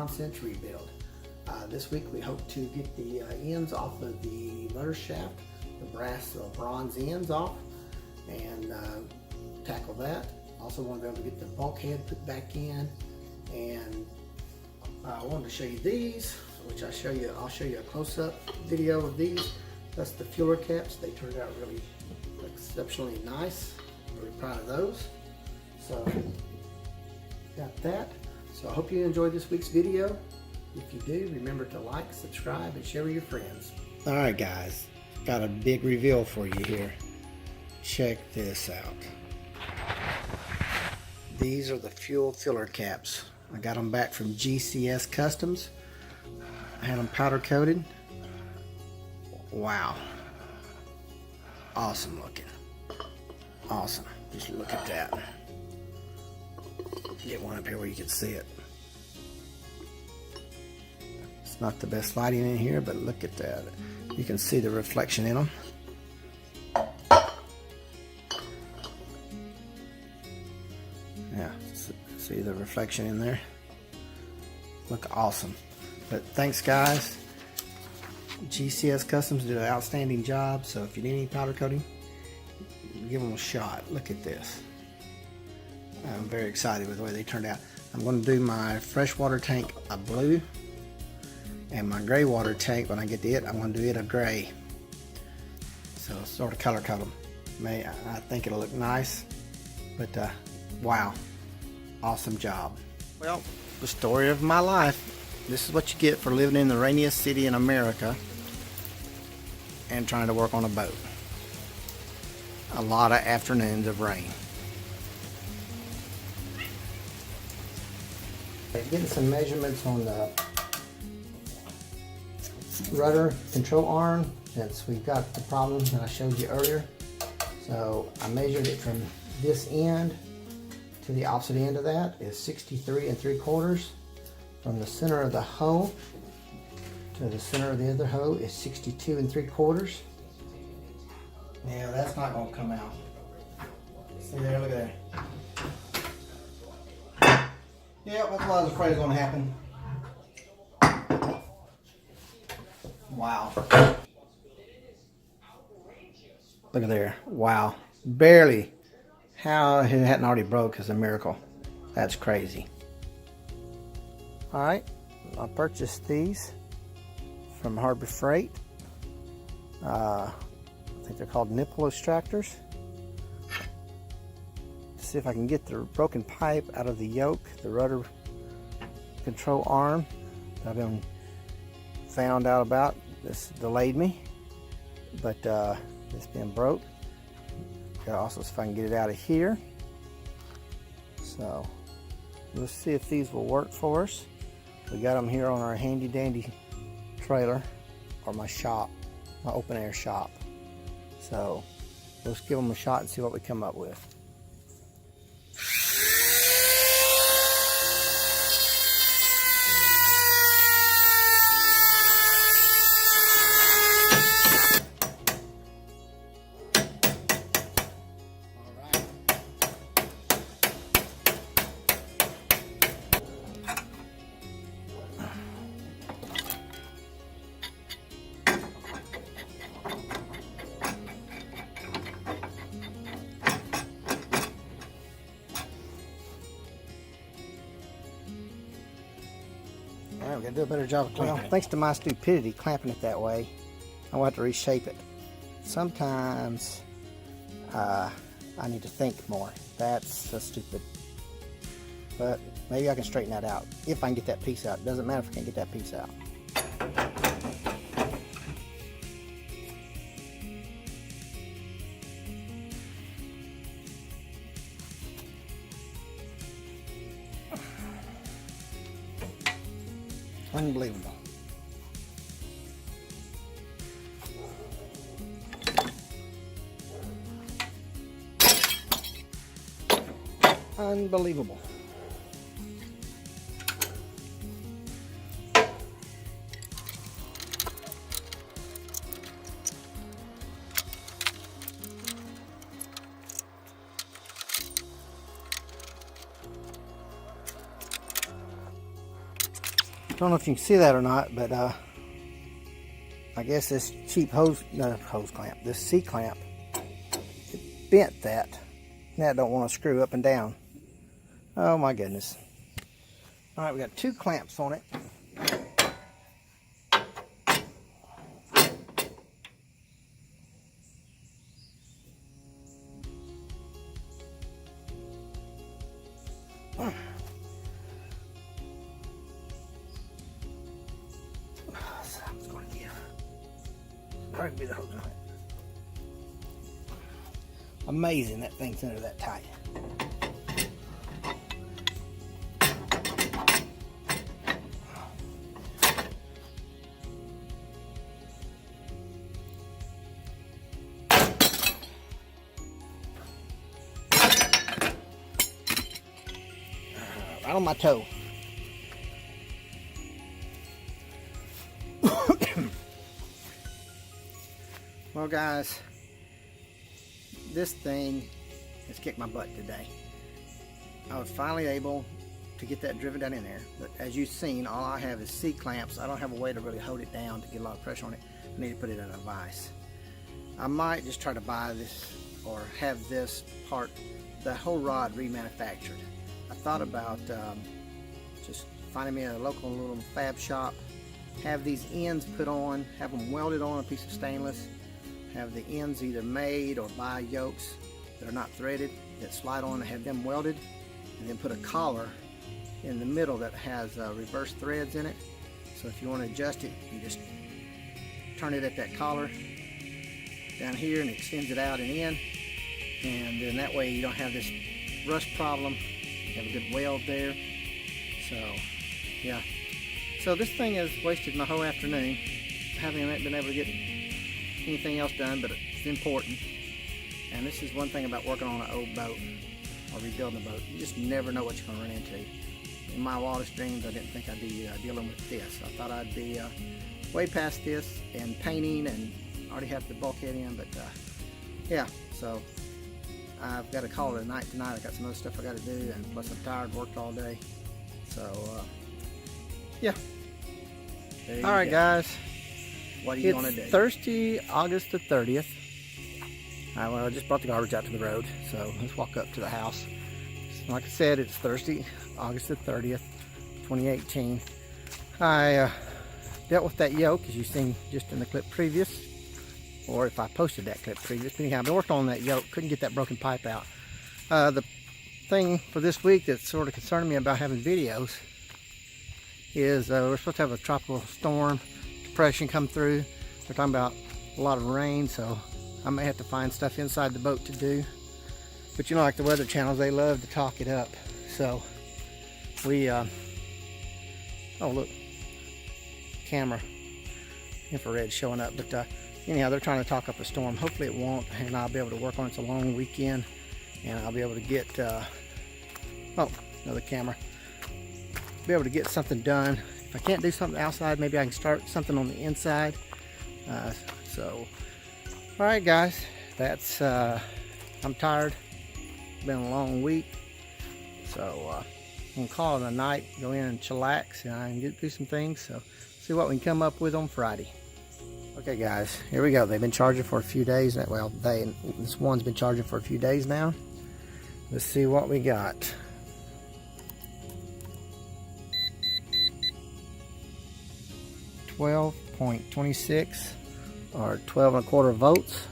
nonsense rebuild. This week we hope to get the ends off of the rudder shaft, the brass bronze ends off, and tackle that. Also want to be able to get the bulkhead put back in, and I wanted to show you these, which I'll show you a close-up video of these. That's the fueler caps. They turned out really exceptionally nice. Really proud of those. So got that. So I hope you enjoyed this week's video. If you do, remember to like, subscribe, and share with your friends. All right, guys, got a big reveal for you here. Check this out. These are the fuel filler caps. I got them back from GCS Customs. I had them powder coated. Wow. Awesome looking. Awesome. Just look at that. Get one up here where you can see it. It's not the best lighting in here, but look at that. You can see the reflection in them. Yeah, see the reflection in there? Look awesome. But thanks, guys. GCS Customs did an outstanding job, so if you need any powder coating, give them a shot. Look at this. I'm very excited with the way they turned out. I'm going to do my freshwater tank a blue, and my gray water tank, when I get to it, I'm going to do it a gray. So sort of color code them. I think it'll look nice, but wow, awesome job. Well, the story of my life. This is what you get for living in the rainiest city in America and trying to work on a boat. A lot of afternoons of rain. Getting some measurements on the rudder control arm, since we've got the problem that I showed you earlier. So I measured it from this end to the opposite end of that is 63 3/4. From the center of the hoe to the center of the other hoe is 62 3/4. Now that's not going to come out. See there, look at that. Yeah, that's what I was afraid was going to happen. Wow. Look at there. Wow. Barely. How it hadn't already broke is a miracle. That's crazy. Alright, I purchased these from Harbor Freight. I think they're called nipple extractors. See if I can get the broken pipe out of the yoke, the rudder control arm that I've been found out about. This delayed me, but it's been broke. Gotta also see if I can get it out of here. So let's see if these will work for us. We got them here on our handy dandy trailer, or my shop, my open air shop. So let's give them a shot and see what we come up with. Alright, we gotta do a better job of clamping. Well, thanks to my stupidity clamping it that way, I will have to reshape it. Sometimes I need to think more. That's so stupid. But maybe I can straighten that out. If I can get that piece out. It doesn't matter if I can't get that piece out. Unbelievable. Unbelievable. Don't know if you can see that or not, but I guess this cheap hose clamp, this C-clamp, it bent that. Now it don't want to screw up and down. Oh my goodness. All right, we got 2 clamps on it. Sounds going to give. Probably be the hose on it. Amazing that thing's under that tight. Right on my toe. Well guys, this thing has kicked my butt today. I was finally able to get that driven down in there, but as you've seen, all I have is C-clamps. I don't have a way to really hold it down to get a lot of pressure on it. I need to put it in a vise. I might just try to buy this or have this part, the whole rod remanufactured. I thought about just finding me a local little fab shop, have these ends put on, have them welded on a piece of stainless, have the ends either made or buy yokes that are not threaded that slide on and have them welded, and then put a collar in the middle that has reverse threads in it. So if you want to adjust it, you just turn it at that collar down here and extends it out and in, and then that way you don't have this rust problem. You have a good weld there. So yeah, so this thing has wasted my whole afternoon. I haven't been able to get anything else done, but it's important. And this is one thing about working on an old boat or rebuilding a boat. You just never know what you're going to run into. In my wildest dreams, I didn't think I'd be dealing with this. I thought I'd be way past this and painting and already have the bulkhead in, but yeah, so I've got to call it a night tonight. I got some other stuff I got to do, and plus I'm tired, worked all day. So yeah. All right, guys. What do you want to do? It's Thursday, August the 30th. Well, I just brought the garbage out to the road, so let's walk up to the house. Like I said, it's Thursday, August the 30th, 2018. I dealt with that yoke, as you've seen just in the clip previous, or if I posted that clip previous. But anyhow, I've been working on that yoke, couldn't get that broken pipe out. The thing for this week that's sort of concerning me about having videos is we're supposed to have a tropical storm depression come through. They're talking about a lot of rain, so I may have to find stuff inside the boat to do. But you know, like the weather channels, they love to talk it up. So we oh look, camera infrared showing up. But anyhow, they're trying to talk up a storm. Hopefully it won't, and I'll be able to work on it. It's a long weekend, and I'll be able to get oh, another camera, be able to get something done. If I can't do something outside, maybe I can start something on the inside. So all right guys, that's I'm tired. It's been a long week, so I'm gonna call it a night, go in and chillax, and I can do some things. So see what we can come up with on Friday. Okay guys, here we go. They've been charging for a few days. Well, this one's been charging for a few days now. Let's see what we got. .26 or 12¼ volts.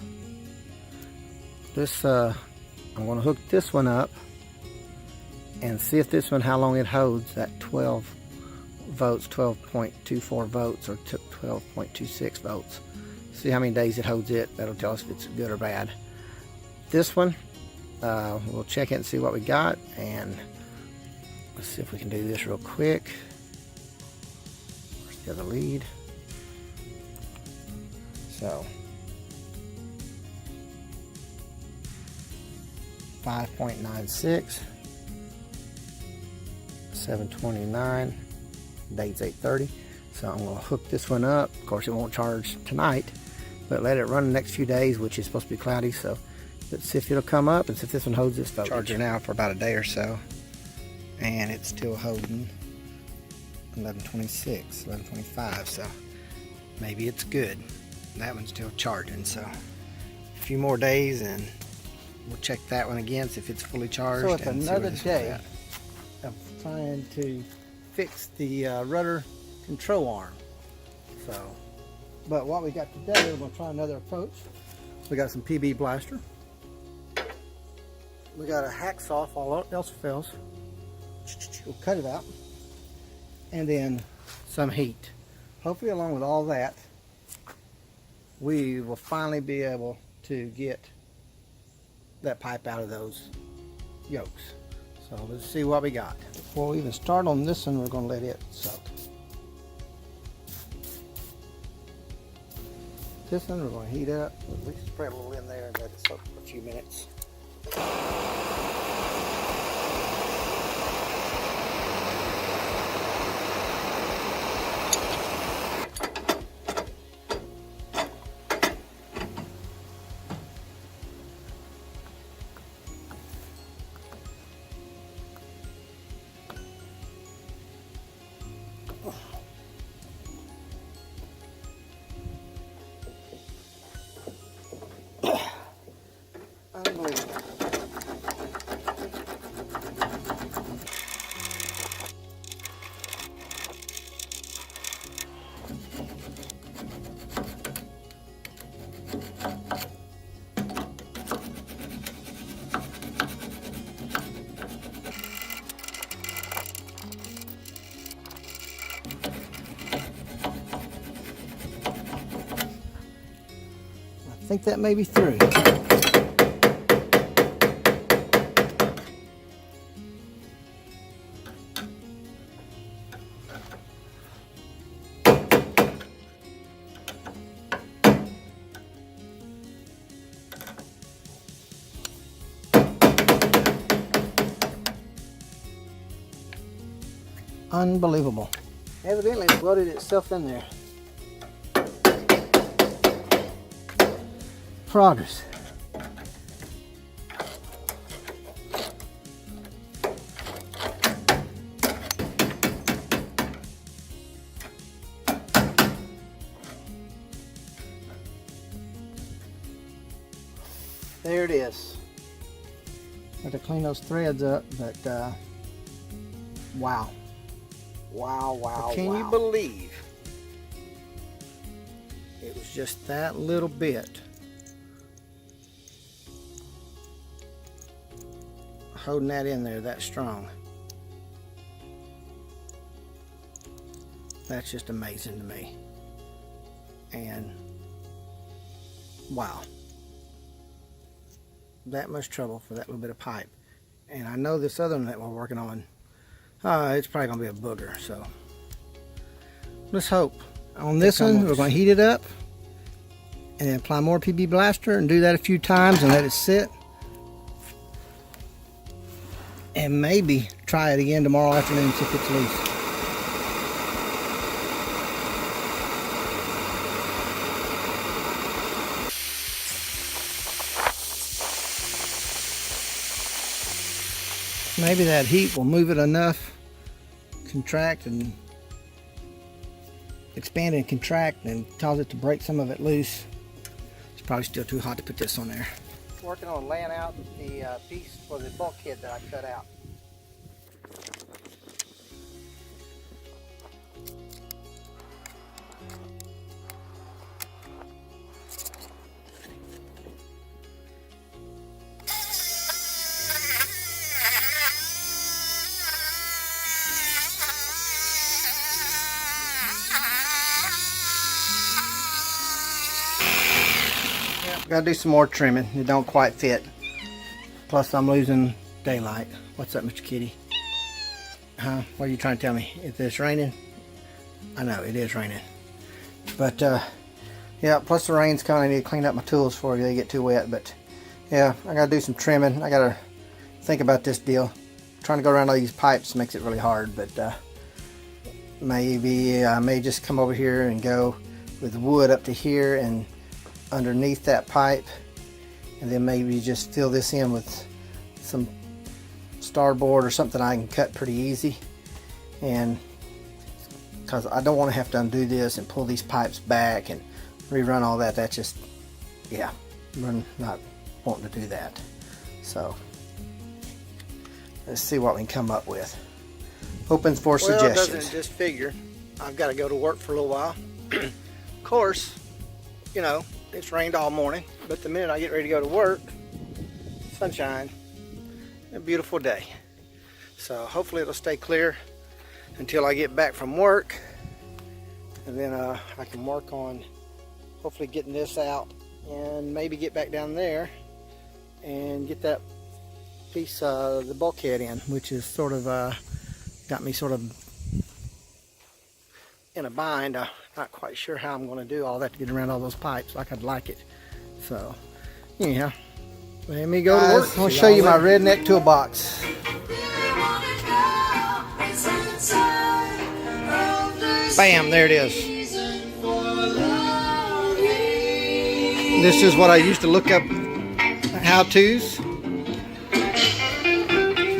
This I'm going to hook this one up and see if this one, how long it holds that 12 volts, 12.24 volts or 12.26 volts. See how many days it holds it. That'll tell us if it's good or bad. This one, we'll check it and see what we got, and let's see if we can do this real quick. Where's the other lead? So 5.96, 729, date's 8:30. So I'm going to hook this one up. Of course, it won't charge tonight, but let it run the next few days, which is supposed to be cloudy. So let's see if it'll come up and see if this one holds this voltage. Charger now for about a day or so, and it's still holding 11:26, 11:25, so maybe it's good. That one's still charging, so a few more days and we'll check that one again, see if it's fully charged. So it's another day of trying to fix the rudder control arm. So, but what we got today, we're going to try another approach. We got some PB blaster. We got a hacksaw if all else fails. We'll cut it out. And then some heat. Hopefully along with all that, we will finally be able to get that pipe out of those yokes. So let's see what we got. Before we even start on this one, we're going to let it soak. This one we're going to heat up. We can spread a little in there and let it soak for a few minutes. Unbelievable. I think that may be through. Unbelievable. Evidently it's loaded itself in there. Progress. There it is. Got to clean those threads up, but wow. Wow. Can you believe it was just that little bit holding that in there that strong? That's just amazing to me. And wow, that much trouble for that little bit of pipe. And I know this other one that we're working on, it's probably gonna be a booger, so let's hope. On this one, we're gonna heat it up and then apply more PB blaster and do that a few times and let it sit. And maybe try it again tomorrow afternoon, see if it's loose. Maybe that heat will move it enough, contract and expand and contract and cause it to break some of it loose. It's probably still too hot to put this on there. Working on laying out the piece for the bulkhead that I cut out. Gotta do some more trimming. It don't quite fit. Plus I'm losing daylight. What's up, Mr. Kitty? Huh? What are you trying to tell me? If it's raining? I know, it is raining. But yeah, plus the rain's coming. I need to clean up my tools before they get too wet. But yeah, I gotta do some trimming. I gotta think about this deal. Trying to go around all these pipes makes it really hard, but maybe I may just come over here and go with wood up to here and underneath that pipe, and then maybe just fill this in with some starboard or something I can cut pretty easy and because I don't want to have to undo this and pull these pipes back and rerun all that. That's just, yeah, I'm not wanting to do that. So let's see what we can come up with. Open for suggestions. Doesn't it just figure I've got to go to work for a little while. Of course, you know, it's rained all morning, but the minute I get ready to go to work, sunshine, a beautiful day. So hopefully it'll stay clear until I get back from work, and then I can work on hopefully getting this out and maybe get back down there and get that piece of the bulkhead in, which is sort of got me sort of in a bind. I'm not quite sure how I'm going to do all that to get around all those pipes like I'd like it. So anyhow, let me go to work. I'll show you my Redneck Toolbox. Bam, there it is. This is what I used to look up how-tos.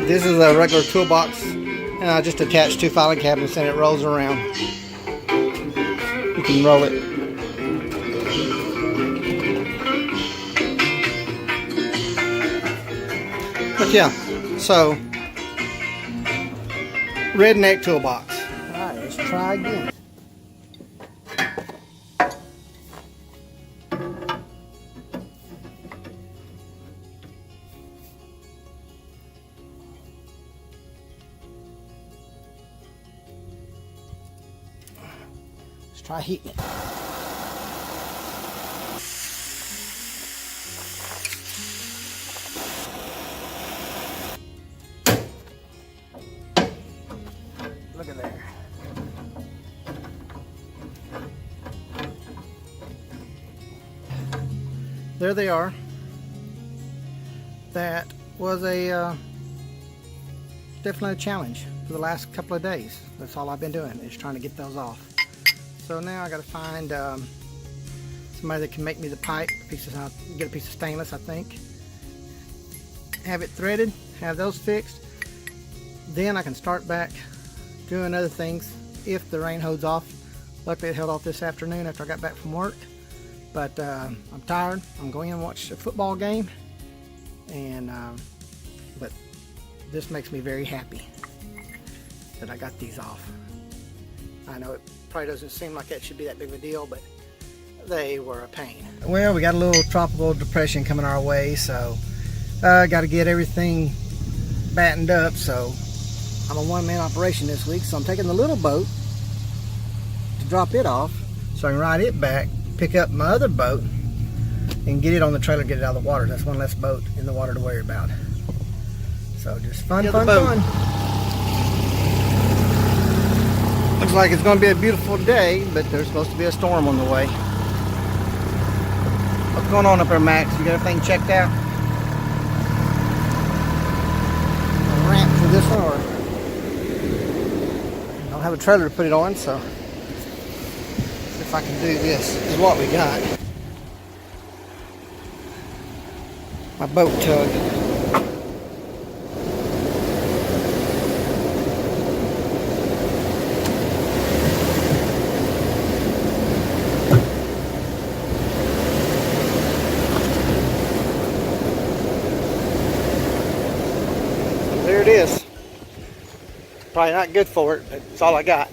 This is a regular toolbox, and I just attach 2 filing cabinets and it rolls around. You can roll it. But yeah, so Redneck Toolbox. Alright, let's try again. Let's try heating it. Look at there. There they are. That was a definitely a challenge for the last couple of days. That's all I've been doing, is trying to get those off. So now I got to find somebody that can make me the pipe pieces. I'll get a piece of stainless, I think. Have it threaded, have those fixed. Then I can start back doing other things if the rain holds off. Luckily it held off this afternoon after I got back from work. But I'm tired. I'm going in and watch a football game. And but this makes me very happy that I got these off. I know it probably doesn't seem like that should be that big of a deal, but they were a pain. Well, we got a little tropical depression coming our way, so got to get everything battened up. So I'm a one-man operation this week, so I'm taking the little boat to drop it off so I can ride it back, pick up my other boat, and get it on the trailer, get it out of the water. That's one less boat in the water to worry about. So just fun. Looks like it's going to be a beautiful day, but there's supposed to be a storm on the way. What's going on up there, Max? You got everything checked out? A ramp for this one, or I don't have a trailer to put it on, so if I can do this, is what we got. My boat tug. There it is. Probably not good for it, but it's all I got.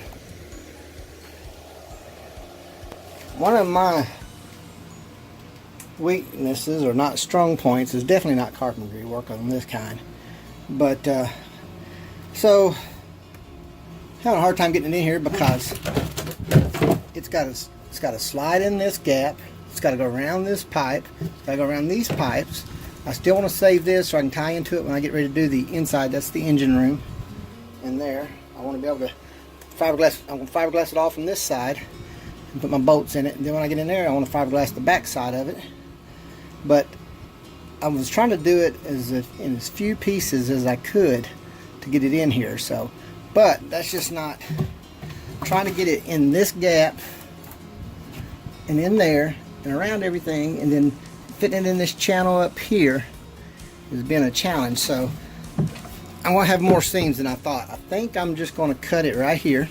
One of my weaknesses, or not strong points, is definitely not carpentry work on this kind. But so having a hard time getting it in here because it's got to slide in this gap. It's got to go around this pipe. It's got to go around these pipes. I still want to save this so I can tie into it when I get ready to do the inside. That's the engine room in there. I want to be able to fiberglass. I'm going to fiberglass it off from this side and put my bolts in it. And then when I get in there, I want to fiberglass the back side of it. But I was trying to do it in as few pieces as I could to get it in here. So, but that's just not trying to get it in this gap and in there and around everything, and then fitting it in this channel up here has been a challenge. So I'm going to have more seams than I thought. I think I'm just going to cut it right here.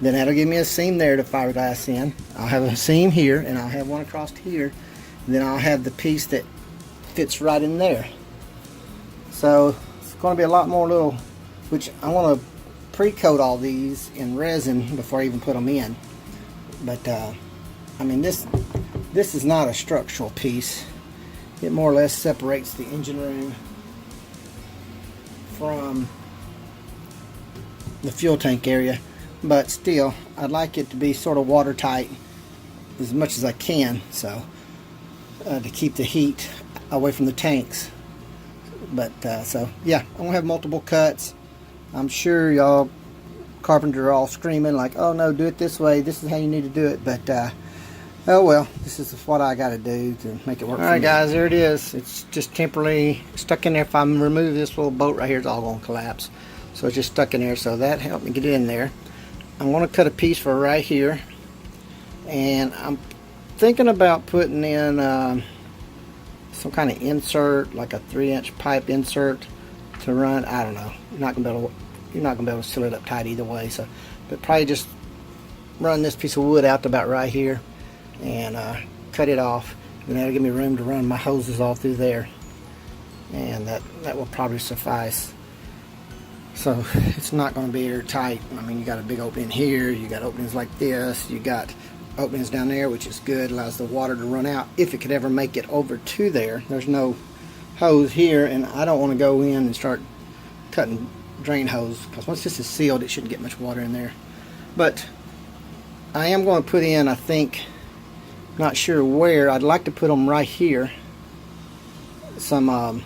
Then that'll give me a seam there to fiberglass in. I'll have a seam here, and I'll have one across here. And then I'll have the piece that fits right in there. So it's going to be a lot more little, which I want to pre-coat all these in resin before I even put them in. But I mean, this is not a structural piece. It more or less separates the engine room from the fuel tank area, but still I'd like it to be sort of watertight as much as I can, so to keep the heat away from the tanks. But so yeah, I'm gonna have multiple cuts. I'm sure y'all carpenters are all screaming like, oh no, do it this way, this is how you need to do it, but oh well, this is what I got to do to make it work. Alright guys, there it is. It's just temporarily stuck in there. If I remove this little bolt right here, it's all going to collapse. So it's just stuck in there, so that helped me get it in there. I'm going to cut a piece for right here. And I'm thinking about putting in some kind of insert, like a 3-inch pipe insert to run. I don't know. You're not going to be able to seal it up tight either way. So, but probably just run this piece of wood out to about right here and cut it off, and that'll give me room to run my hoses all through there, and that will probably suffice. So it's not going to be airtight. I mean, you got a big opening here, you got openings like this, you got openings down there, which is good, allows the water to run out if it could ever make it over to there. There's no hose here, and I don't want to go in and start cutting drain hose, because once this is sealed it shouldn't get much water in there. But I am going to put in, I think, not sure where, I'd like to put them right here, some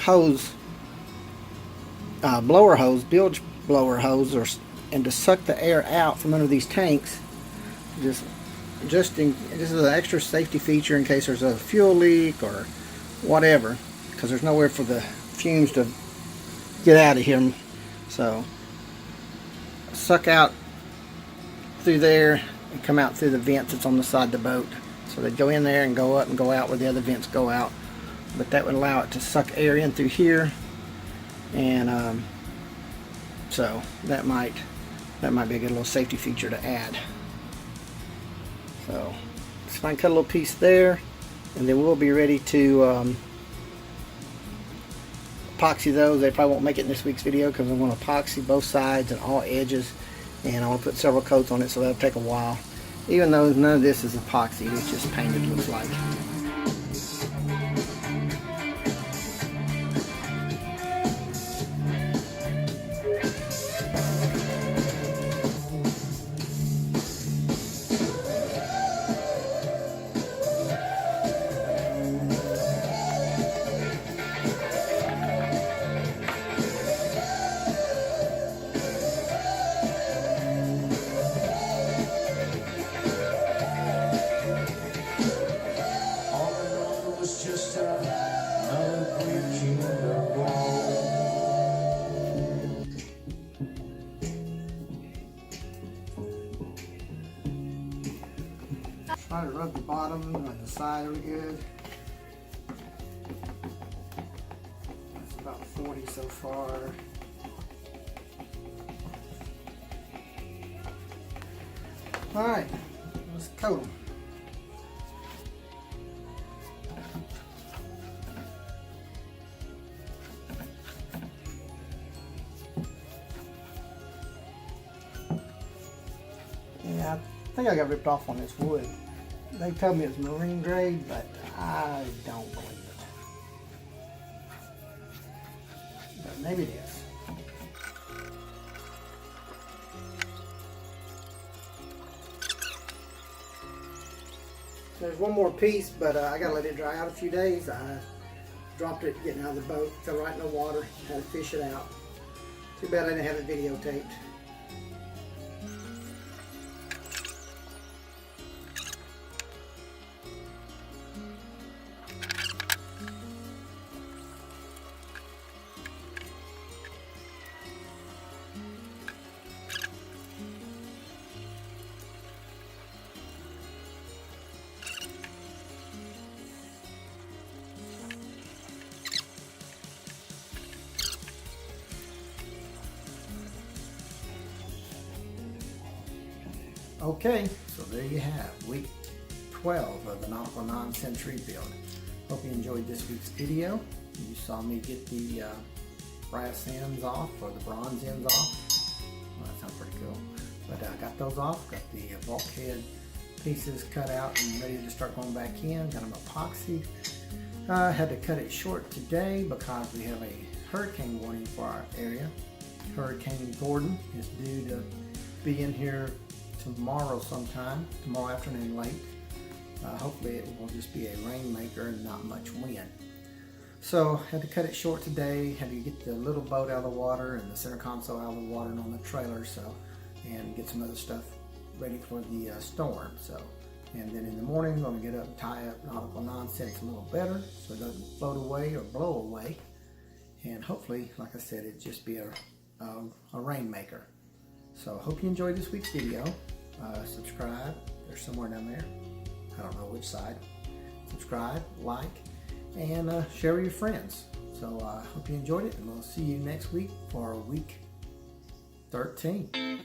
hose, blower hose, bilge blower hose, and to suck the air out from under these tanks. This is an extra safety feature in case there's a fuel leak or whatever, because there's nowhere for the fumes to get out of here. So suck out through there and come out through the vents that's on the side of the boat. So they go in there and go up and go out where the other vents go out. But that would allow it to suck air in through here, and so that might be a good little safety feature to add. So just try and cut a little piece there, and then we'll be ready to epoxy those. They probably won't make it in this week's video because I'm going to epoxy both sides and all edges, and I want to put several coats on it, so that'll take a while. Even though none of this is epoxy, it's just painted, looks like. Try to rub the bottom and the side really good. That's about 40 so far. Alright, let's coat them. Yeah, I think I got ripped off on this wood. They told me it's marine grade, but I don't believe it. But maybe it is. There's one more piece, but I gotta let it dry out a few days. I dropped it getting out of the boat, fell right in the water, had to fish it out. Too bad I didn't have it videotaped. Okay, so there you have week 12 of the Nautical Nonsense rebuild. Hope you enjoyed this week's video. You saw me get the brass ends off, or the bronze ends off. Well, that sounds pretty cool. But I got those off, got the bulkhead pieces cut out and ready to start going back in. Got them epoxy. I had to cut it short today because we have a hurricane warning for our area. Hurricane Gordon is due to be in here tomorrow sometime, tomorrow afternoon late. Hopefully it will just be a rainmaker and not much wind. So had to cut it short today, had to get the little boat out of the water and the center console out of the water and on the trailer, and get some other stuff ready for the storm. And then in the morning I'm going to get up and tie up Nautical Nonsense a little better so it doesn't float away or blow away. And hopefully, like I said, it just be a rainmaker. So hope you enjoyed this week's video. Subscribe, there's somewhere down there, I don't know which side. Subscribe, like, and share with your friends. So I hope you enjoyed it, and we'll see you next week for week 13.